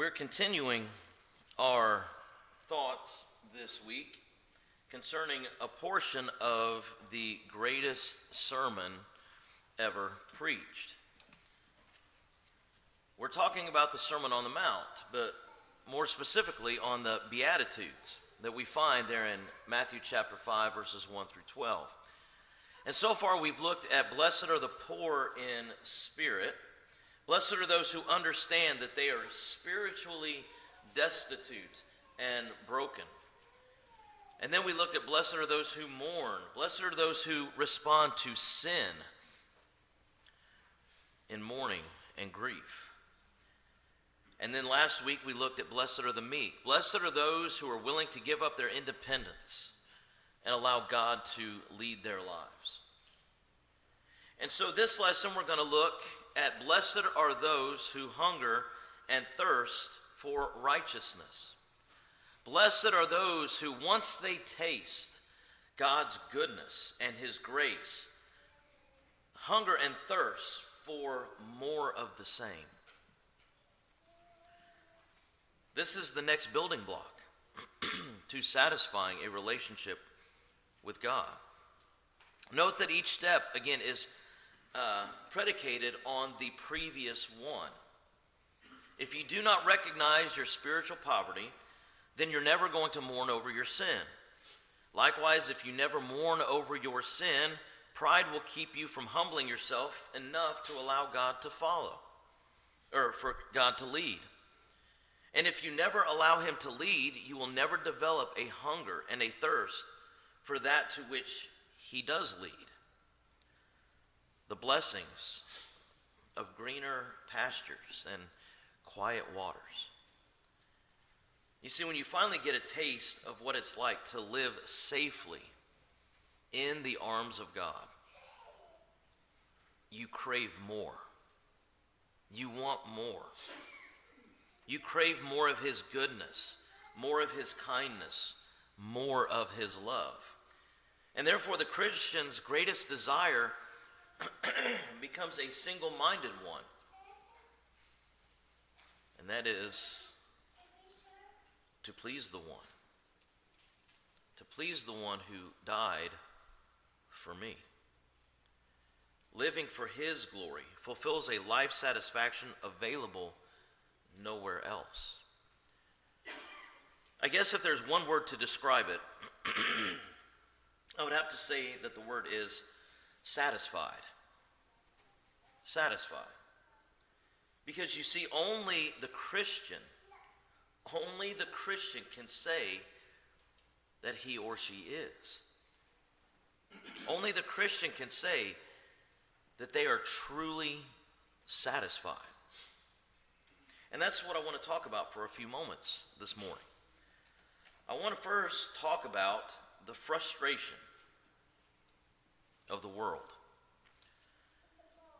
We're continuing our thoughts this week concerning a portion of the greatest sermon ever preached. We're talking about the Sermon on the Mount, but more specifically on the Beatitudes that we find there in Matthew chapter 5, verses 1 through 12. And so far we've looked at blessed are the poor in spirit. Blessed are those who understand that they are spiritually destitute and broken. And then we looked at blessed are those who mourn. Blessed are those who respond to sin in mourning and grief. And then last week we looked at blessed are the meek. Blessed are those who are willing to give up their independence and allow God to lead their lives. And so this lesson we're going to look at blessed are those who hunger and thirst for righteousness. Blessed are those who once they taste God's goodness and his grace, hunger and thirst for more of the same. This is the next building block to satisfying a relationship with God. Note that each step, again, is predicated on the previous one. If you do not recognize your spiritual poverty, then you're never going to mourn over your sin. Likewise, if you never mourn over your sin, pride will keep you from humbling yourself enough to allow God to follow, or for God to lead. And if you never allow him to lead, you will never develop a hunger and a thirst for that to which he does lead. The blessings of greener pastures and quiet waters. You see, when you finally get a taste of what it's like to live safely in the arms of God, you crave more. You want more. You crave more of his goodness, more of his kindness, more of his love. And therefore the Christian's greatest desire becomes a single-minded one. And that is to please the one. To please the one who died for me. Living for his glory fulfills a life satisfaction available nowhere else. I guess if there's one word to describe it, I would have to say that the word is satisfied. Satisfied. Because you see, only the Christian can say that he or she is. Only the Christian can say that they are truly satisfied. And that's what I want to talk about for a few moments this morning. I want to first talk about the frustration of the world.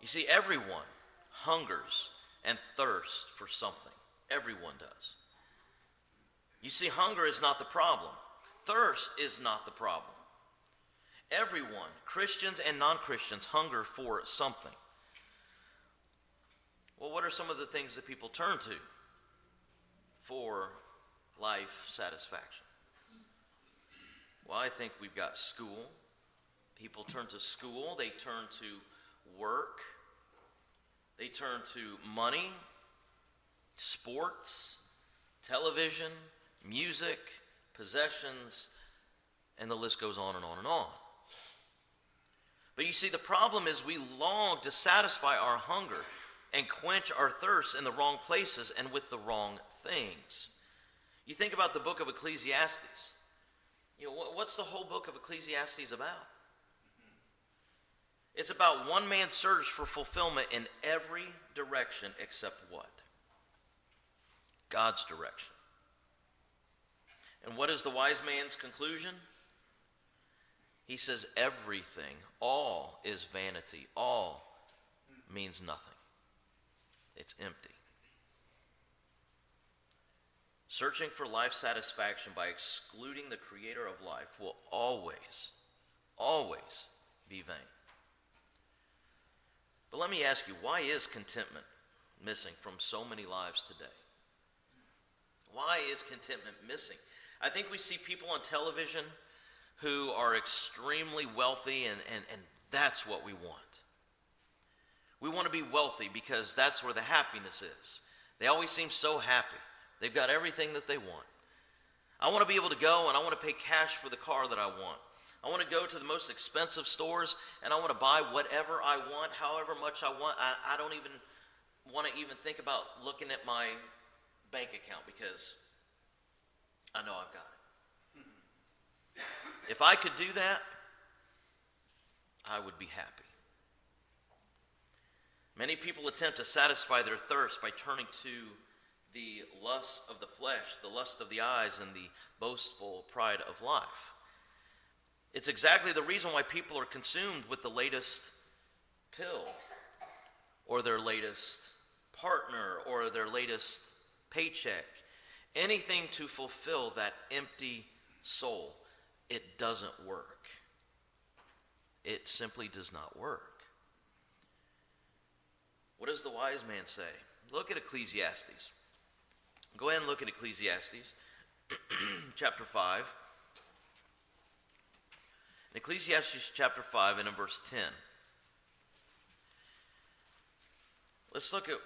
You see, everyone hungers and thirsts for something. Everyone does. You see, hunger is not the problem. Thirst is not the problem. Everyone, Christians and non-Christians, hunger for something. Well, what are some of the things that people turn to for life satisfaction? Well, I think we've got school. People turn to school. They turn to work. They turn to money, sports, television, music, possessions, and the list goes on and on and on. But you see, the problem is we long to satisfy our hunger and quench our thirst in the wrong places and with the wrong things. You think about the book of Ecclesiastes. You know, what's the whole book of Ecclesiastes about? It's about one man's search for fulfillment in every direction except what? God's direction. And what is the wise man's conclusion? He says everything, all is vanity. All means nothing. It's empty. Searching for life satisfaction by excluding the creator of life will always be vain. But let me ask you, why is contentment missing from so many lives today? Why is contentment missing? I think we see people on television who are extremely wealthy, and that's what we want. We want to be wealthy because that's where the happiness is. They always seem so happy. They've got everything that they want. I want to be able to go and I want to pay cash for the car that I want. I want to go to the most expensive stores and I want to buy whatever I want, however much I want. I don't even want to even think about looking at my bank account because I know I've got it. If I could do that, I would be happy. Many people attempt to satisfy their thirst by turning to the lust of the flesh, the lust of the eyes, and the boastful pride of life. It's exactly the reason why people are consumed with the latest pill, or their latest partner, or their latest paycheck. Anything to fulfill that empty soul. It doesn't work. It simply does not work. What does the wise man say? Look at Ecclesiastes. Go ahead and look at Ecclesiastes chapter 5. In Ecclesiastes chapter 5 and in verse 10. Let's look at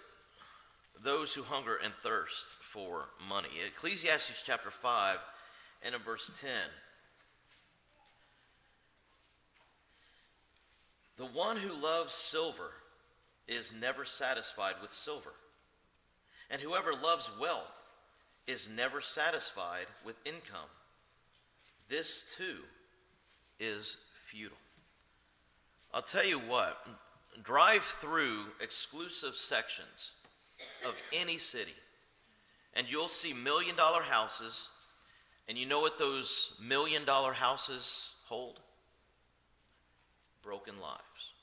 those who hunger and thirst for money. Ecclesiastes chapter 5 and in verse 10. The one who loves silver is never satisfied with silver, and whoever loves wealth is never satisfied with income. This too is futile. I'll tell you what, drive through exclusive sections of any city, and you'll see $1 million houses, and you know what those $1 million houses hold? Broken lives.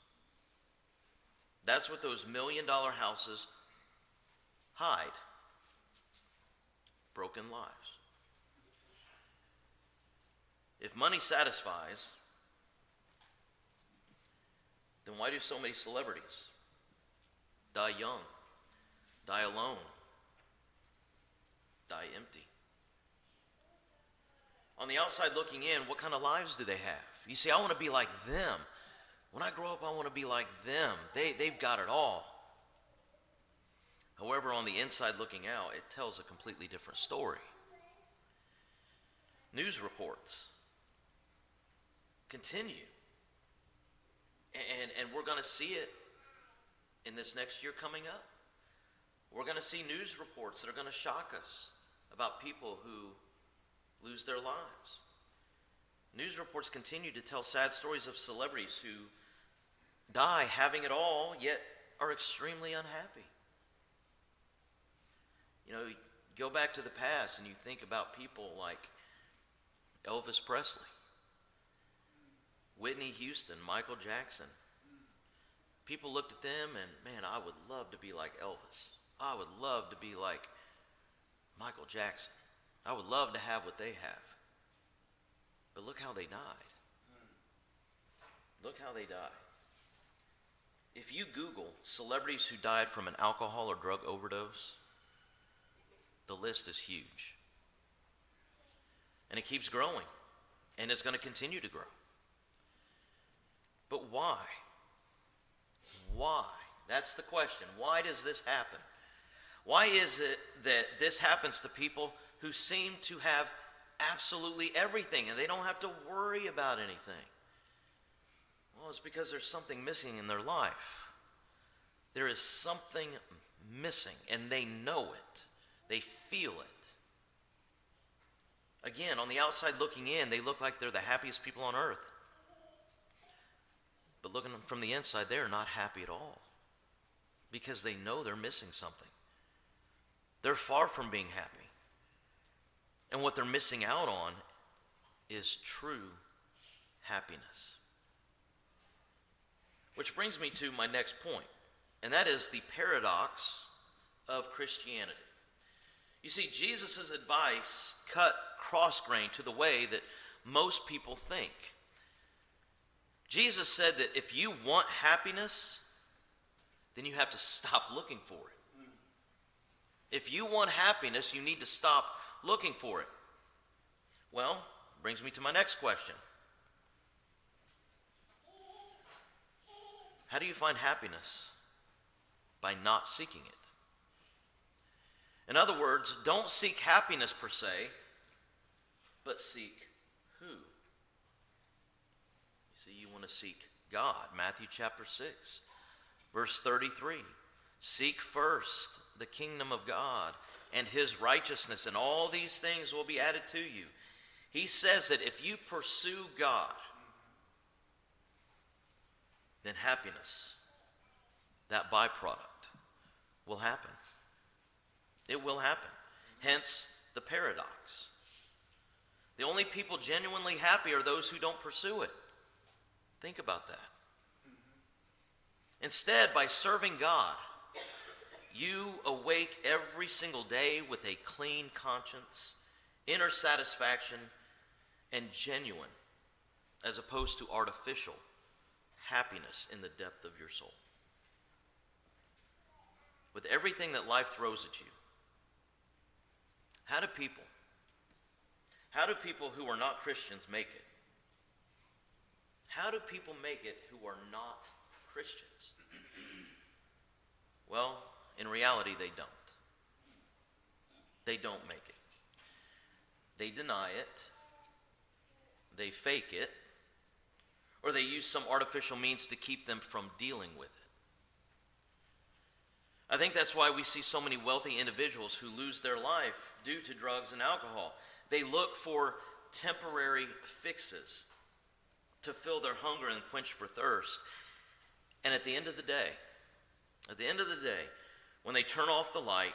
That's what those $1 million houses hide. Broken lives. If money satisfies, then why do so many celebrities die young, die alone, die empty? On the outside looking in, what kind of lives do they have? You see, I want to be like them. When I grow up, I want to be like them. They've got it all. However, on the inside looking out, it tells a completely different story. News reports continue. And we're going to see it in this next year coming up. We're going to see news reports that are going to shock us about people who lose their lives. News reports continue to tell sad stories of celebrities who die having it all, yet are extremely unhappy. You know, you go back to the past and you think about people like Elvis Presley, Whitney Houston, Michael Jackson. People looked at them and, man, I would love to be like Elvis. I would love to be like Michael Jackson. I would love to have what they have. But look how they died. Look how they died. If you Google celebrities who died from an alcohol or drug overdose, the list is huge. And it keeps growing. And it's going to continue to grow. But why? Why? That's the question. Why does this happen? Why is it that this happens to people who seem to have absolutely everything and they don't have to worry about anything? Well, it's because there's something missing in their life. There is something missing, and they know it. They feel it. Again, on the outside looking in, they look like they're the happiest people on earth. But looking from the inside, they are not happy at all because they know they're missing something. They're far from being happy. And what they're missing out on is true happiness. Which brings me to my next point, and that is the paradox of Christianity. You see, Jesus' advice cut cross-grain to the way that most people think. Jesus said that if you want happiness, then you have to stop looking for it. If you want happiness, you need to stop looking for it. Well, brings me to my next question. How do you find happiness? By not seeking it. In other words, don't seek happiness per se, but seek who? You see, you want to seek God. Matthew chapter 6, verse 33. Seek first the kingdom of God and his righteousness, and all these things will be added to you. He says that if you pursue God, then happiness, that byproduct, will happen. It will happen. Hence the paradox. The only people genuinely happy are those who don't pursue it. Think about that. Instead, by serving God, you awake every single day with a clean conscience, inner satisfaction, and genuine, as opposed to artificial, happiness in the depth of your soul. With everything that life throws at you, how do people who are not Christians make it? How do people make it who are not Christians? Well, in reality, they don't. They don't make it. They deny it. They fake it. Or they use some artificial means to keep them from dealing with it. I think that's why we see so many wealthy individuals who lose their life due to drugs and alcohol. They look for temporary fixes to fill their hunger and quench for thirst. And at the end of the day, when they turn off the light,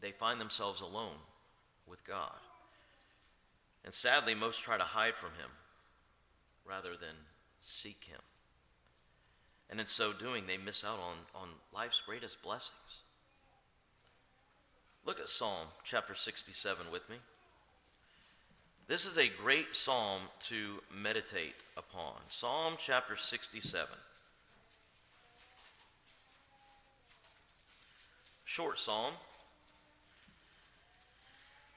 they find themselves alone with God. And sadly, most try to hide from him rather than seek him. And in so doing, they miss out on life's greatest blessings. Look at Psalm chapter 67 with me. This is a great psalm to meditate upon. Psalm chapter 67. Short psalm.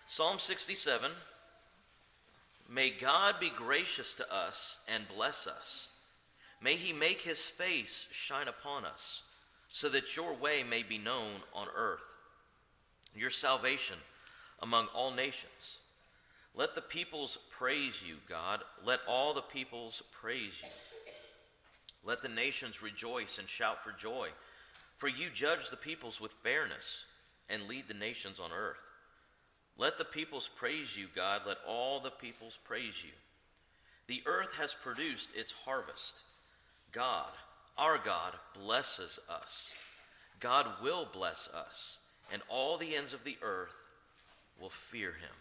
Psalm 67. May God be gracious to us and bless us. May he make his face shine upon us, so that your way may be known on earth, your salvation among all nations. Let the peoples praise you, God. Let all the peoples praise you. Let the nations rejoice and shout for joy. For you judge the peoples with fairness and lead the nations on earth. Let the peoples praise you, God. Let all the peoples praise you. The earth has produced its harvest. God, our God, blesses us. God will bless us, and all the ends of the earth will fear him.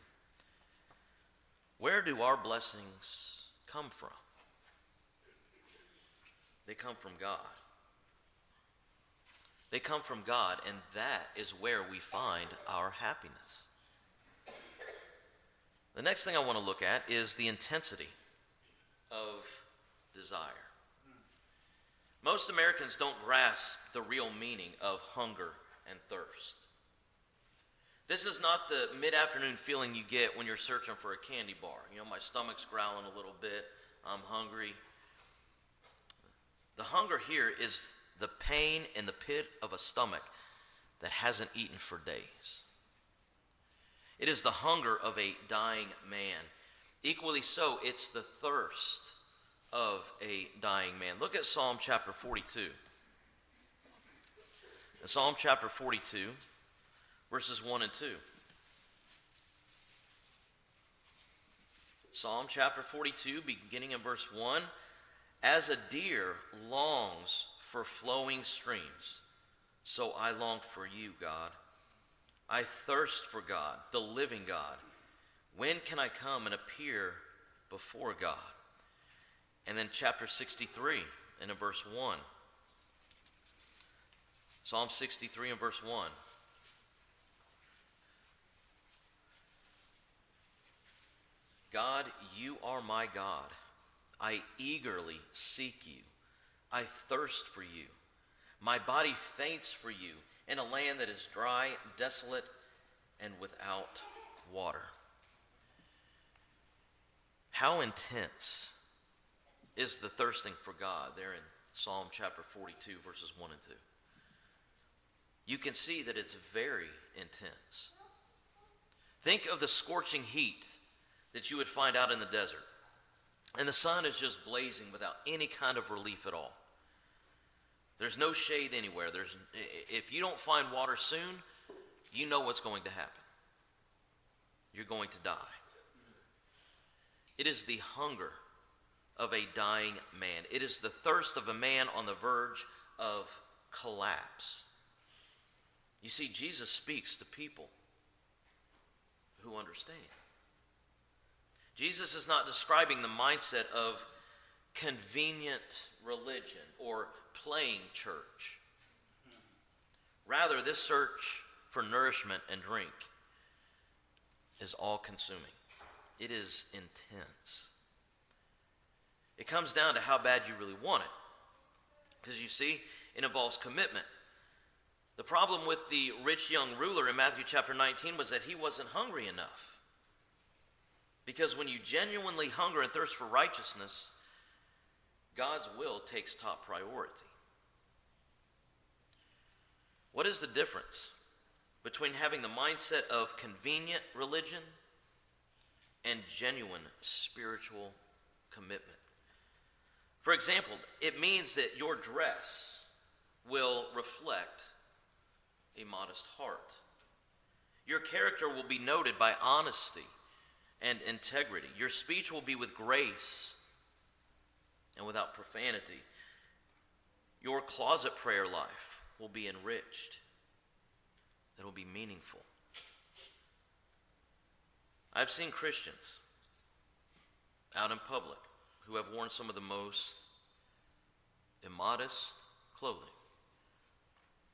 Where do our blessings come from? They come from God. They come from God, and that is where we find our happiness. The next thing I want to look at is the intensity of desire. Most Americans don't grasp the real meaning of hunger and thirst. This is not the mid-afternoon feeling you get when you're searching for a candy bar. You know, my stomach's growling a little bit. I'm hungry. The hunger here is the pain in the pit of a stomach that hasn't eaten for days. It is the hunger of a dying man. Equally so, it's the thirst of a dying man. Look at Psalm chapter 42. In Psalm chapter 42, verses 1 and 2. Psalm chapter 42, beginning in verse 1. As a deer longs for flowing streams, so I long for you, God. I thirst for God, the living God. When can I come and appear before God? And then chapter 63 and in verse 1. Psalm 63 and verse 1. God, you are my God. I eagerly seek you. I thirst for you. My body faints for you in a land that is dry, desolate, and without water. How intense is the thirsting for God there in Psalm chapter 42, verses 1 and 2. You can see that it's very intense. Think of the scorching heat that you would find out in the desert. And the sun is just blazing without any kind of relief at all. There's no shade anywhere. If you don't find water soon, you know what's going to happen. You're going to die. It is the hunger of a dying man. It is the thirst of a man on the verge of collapse. You see, Jesus speaks to people who understand. Jesus is not describing the mindset of convenient religion or playing church. Rather, this search for nourishment and drink is all-consuming. It is intense. It comes down to how bad you really want it. Because you see, it involves commitment. The problem with the rich young ruler in Matthew chapter 19 was that he wasn't hungry enough. Because when you genuinely hunger and thirst for righteousness, God's will takes top priority. What is the difference between having the mindset of convenient religion and genuine spiritual commitment? For example, it means that your dress will reflect a modest heart. Your character will be noted by honesty and integrity. Your speech will be with grace and without profanity. Your closet prayer life will be enriched. It will be meaningful. I've seen Christians out in public who have worn some of the most immodest clothing.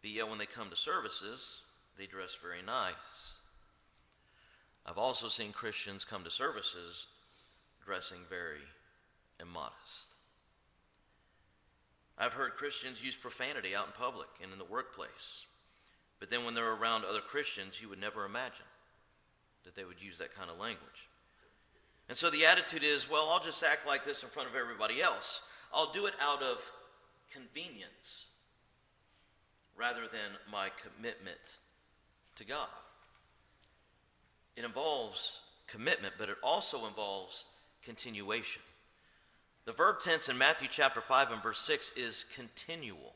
But yet when they come to services, they dress very nice. I've also seen Christians come to services dressing very immodest. I've heard Christians use profanity out in public and in the workplace. But then when they're around other Christians, you would never imagine that they would use that kind of language. And so the attitude is, well, I'll just act like this in front of everybody else. I'll do it out of convenience rather than my commitment to God. It involves commitment, but it also involves continuation. The verb tense in Matthew chapter 5 and verse 6 is continual.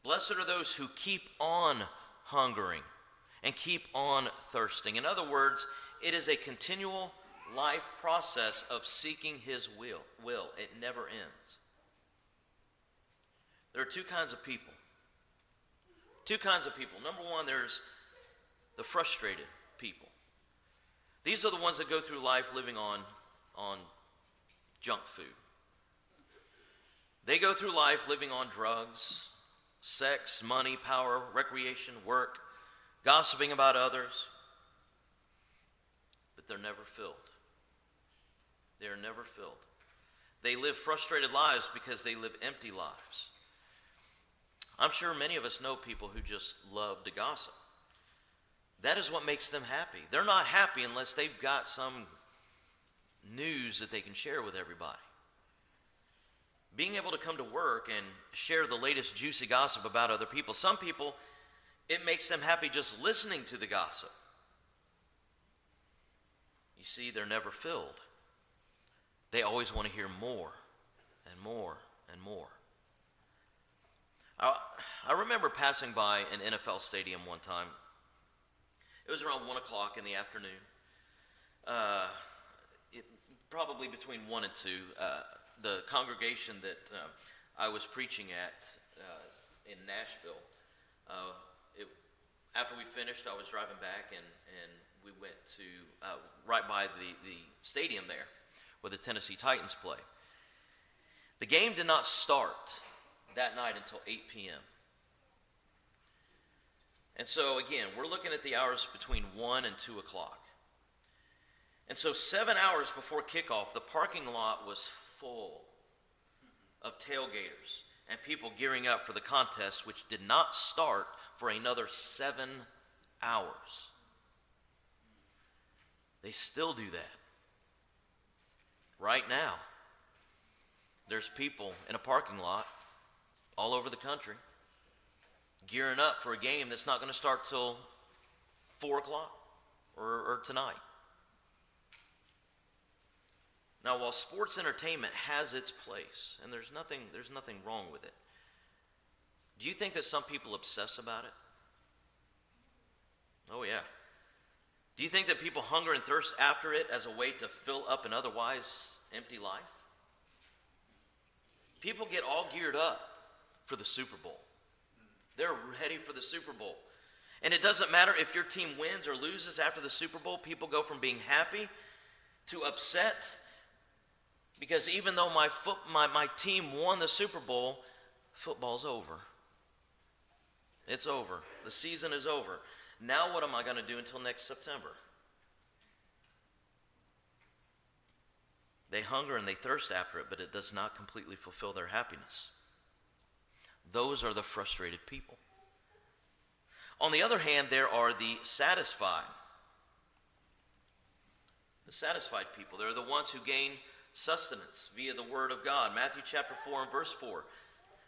Blessed are those who keep on hungering and keep on thirsting. In other words, it is a continual life process of seeking his will. It never ends. There are two kinds of people. Number one, there's the frustrated people. These are the ones that go through life living on junk food. They go through life living on drugs, sex, money, power, recreation, work, gossiping about others. But they're never filled. They are never filled. They live frustrated lives because they live empty lives. I'm sure many of us know people who just love to gossip. That is what makes them happy. They're not happy unless they've got some news that they can share with everybody. Being able to come to work and share the latest juicy gossip about other people. Some people, it makes them happy just listening to the gossip. You see, they're never filled. They always want to hear more and more and more. I remember passing by an NFL stadium one time. It was around 1 o'clock in the afternoon. Probably between 1 and 2. The congregation that I was preaching at in Nashville, after we finished, I was driving back and we went to right by the stadium there where the Tennessee Titans play. The game did not start that night until 8 p.m. And so again, we're looking at the hours between 1 and 2 o'clock. And so 7 hours before kickoff, the parking lot was full of tailgaters and people gearing up for the contest, which did not start for another 7 hours. They still do that. Right now, there's people in a parking lot all over the country gearing up for a game that's not going to start till 4 o'clock or tonight. Now, while sports entertainment has its place, and there's nothing wrong with it, do you think that some people obsess about it? Oh, yeah. Do you think that people hunger and thirst after it as a way to fill up an otherwise empty life? People get all geared up for the Super Bowl. They're ready for the Super Bowl. And it doesn't matter if your team wins or loses after the Super Bowl. People go from being happy to upset, because even though my team won the Super Bowl, football's over. It's over. The season is over. Now what am I going to do until next September? They hunger and they thirst after it, but it does not completely fulfill their happiness. Those are the frustrated people. On the other hand, there are the satisfied. The satisfied people. They're the ones who gain sustenance via the word of God. Matthew chapter 4 and verse 4.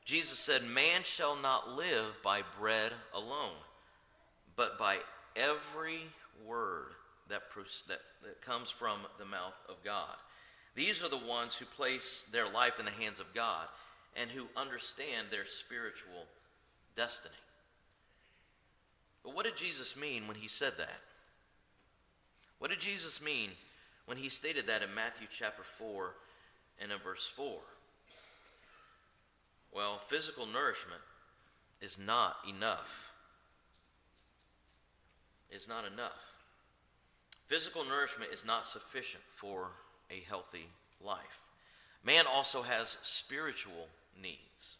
Jesus said, "Man shall not live by bread alone, but by every word that comes from the mouth of God." These are the ones who place their life in the hands of God and who understand their spiritual destiny. But what did Jesus mean when he said that? What did Jesus mean when he stated that in Matthew chapter 4 and in verse 4? Well, physical nourishment is not enough. It's not enough. Physical nourishment is not sufficient for a healthy life. Man also has spiritual needs.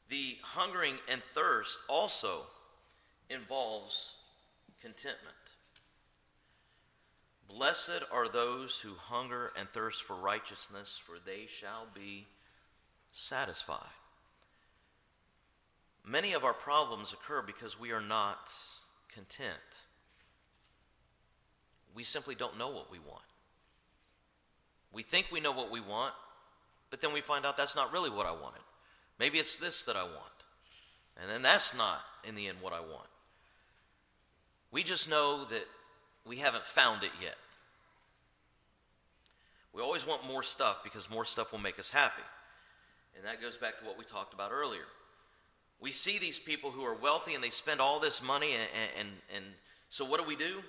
The hungering and thirst also involves contentment. Blessed are those who hunger and thirst for righteousness, for they shall be satisfied. Many of our problems occur because we are not content. We simply don't know what we want. We think we know what we want, but then we find out that's not really what I wanted. Maybe it's this that I want, and then that's not, in the end, what I want. We just know that we haven't found it yet. We always want more stuff because more stuff will make us happy. And that goes back to what we talked about earlier. We see these people who are wealthy and they spend all this money, and so what do?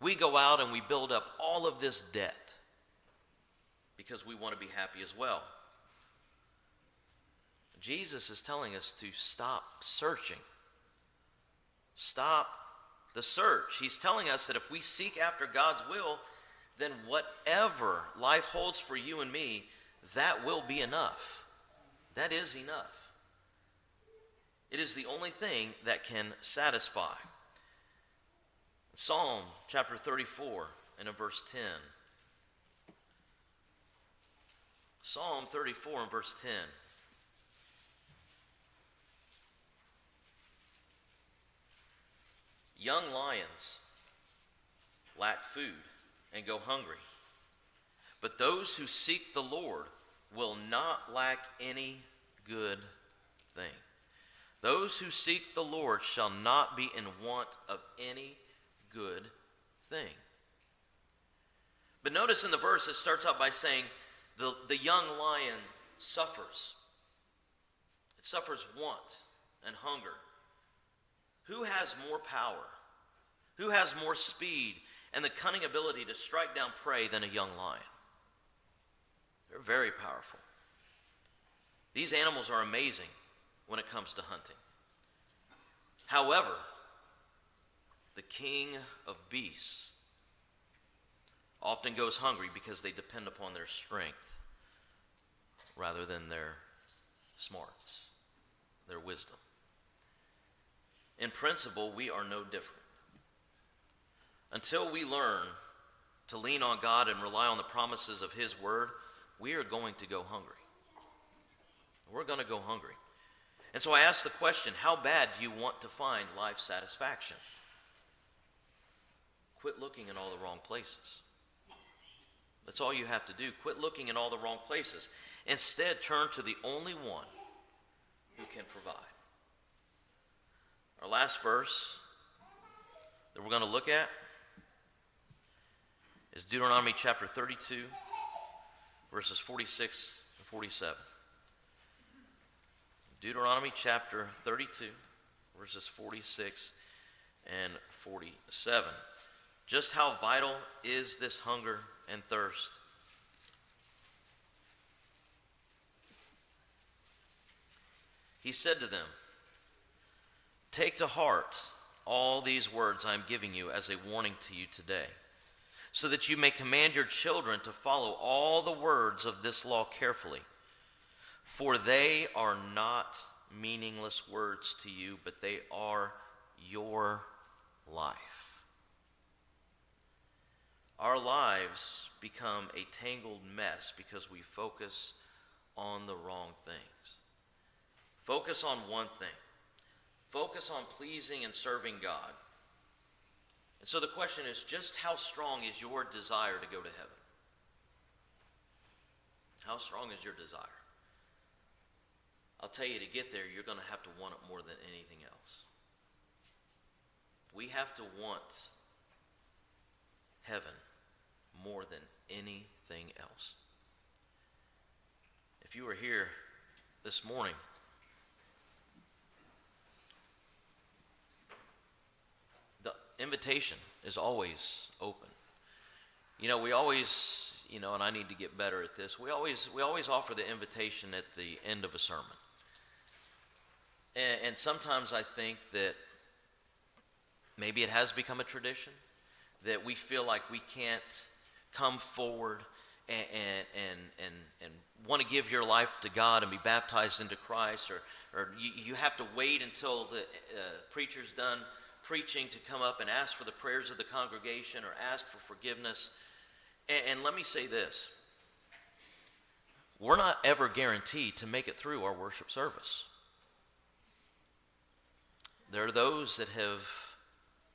We go out and we build up all of this debt because we want to be happy as well. Jesus is telling us to stop searching. Stop the search. He's telling us that if we seek after God's will, then whatever life holds for you and me, that will be enough. That is enough. It is the only thing that can satisfy. Psalm chapter 34 and in verse 10. Psalm 34 and verse 10. Young lions lack food and go hungry, but those who seek the Lord will not lack any good thing. Those who seek the Lord shall not be in want of any good thing. But notice in the verse it starts out by saying the young lion suffers. It suffers want and hunger. Who has more power? Who has more speed and the cunning ability to strike down prey than a young lion? They're very powerful. These animals are amazing when it comes to hunting. However, the king of beasts often goes hungry because they depend upon their strength rather than their smarts, their wisdom. In principle, we are no different. Until we learn to lean on God and rely on the promises of His word, we are going to go hungry. We're going to go hungry. And so I ask the question, how bad do you want to find life satisfaction? Quit looking in all the wrong places. That's all you have to do. Quit looking in all the wrong places. Instead, turn to the only one who can provide. Our last verse that we're going to look at is Deuteronomy chapter 32, verses 46 and 47. Deuteronomy chapter 32, verses 46 and 47. Just how vital is this hunger and thirst? He said to them, "Take to heart all these words I am giving you as a warning to you today, so that you may command your children to follow all the words of this law carefully. For they are not meaningless words to you, but they are your life." Our lives become a tangled mess because we focus on the wrong things. Focus on one thing. Focus on pleasing and serving God. And so the question is, just how strong is your desire to go to heaven? How strong is your desire? I'll tell you, to get there, you're going to have to want it more than anything else. We have to want heaven more than anything else. If you were here this morning, the invitation is always open. We always, and I need to get better at this, we always offer the invitation at the end of a sermon. And sometimes I think that maybe it has become a tradition, that we feel like we can't come forward and want to give your life to God and be baptized into Christ, or you have to wait until the preacher's done preaching to come up and ask for the prayers of the congregation or ask for forgiveness. And let me say this, we're not ever guaranteed to make it through our worship service. There are those that have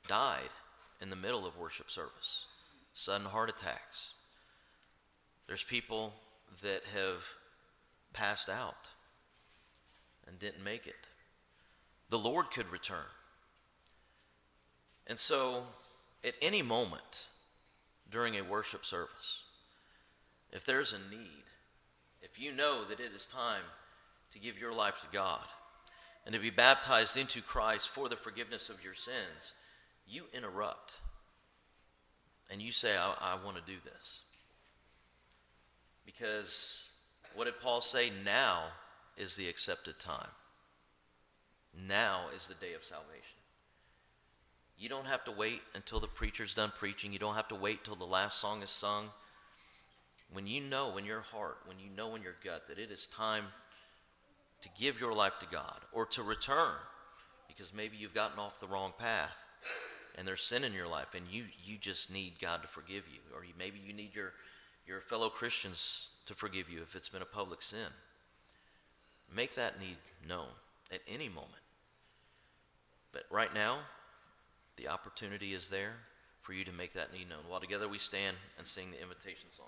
died in the middle of worship service, sudden heart attacks. There's people that have passed out and didn't make it. The Lord could return. And so, at any moment during a worship service, if there's a need, if you know that it is time to give your life to God and to be baptized into Christ for the forgiveness of your sins, you interrupt and you say, I want to do this. Because what did Paul say? Now is the accepted time. Now is the day of salvation. You don't have to wait until the preacher's done preaching. You don't have to wait till the last song is sung. When you know in your heart, when you know in your gut that it is time to give your life to God or to return, because maybe you've gotten off the wrong path and there's sin in your life and you just need God to forgive you, or maybe you need your fellow Christians to forgive you if it's been a public sin. Make that need known at any moment. But right now, the opportunity is there for you to make that need known. While together we stand and sing the invitation song.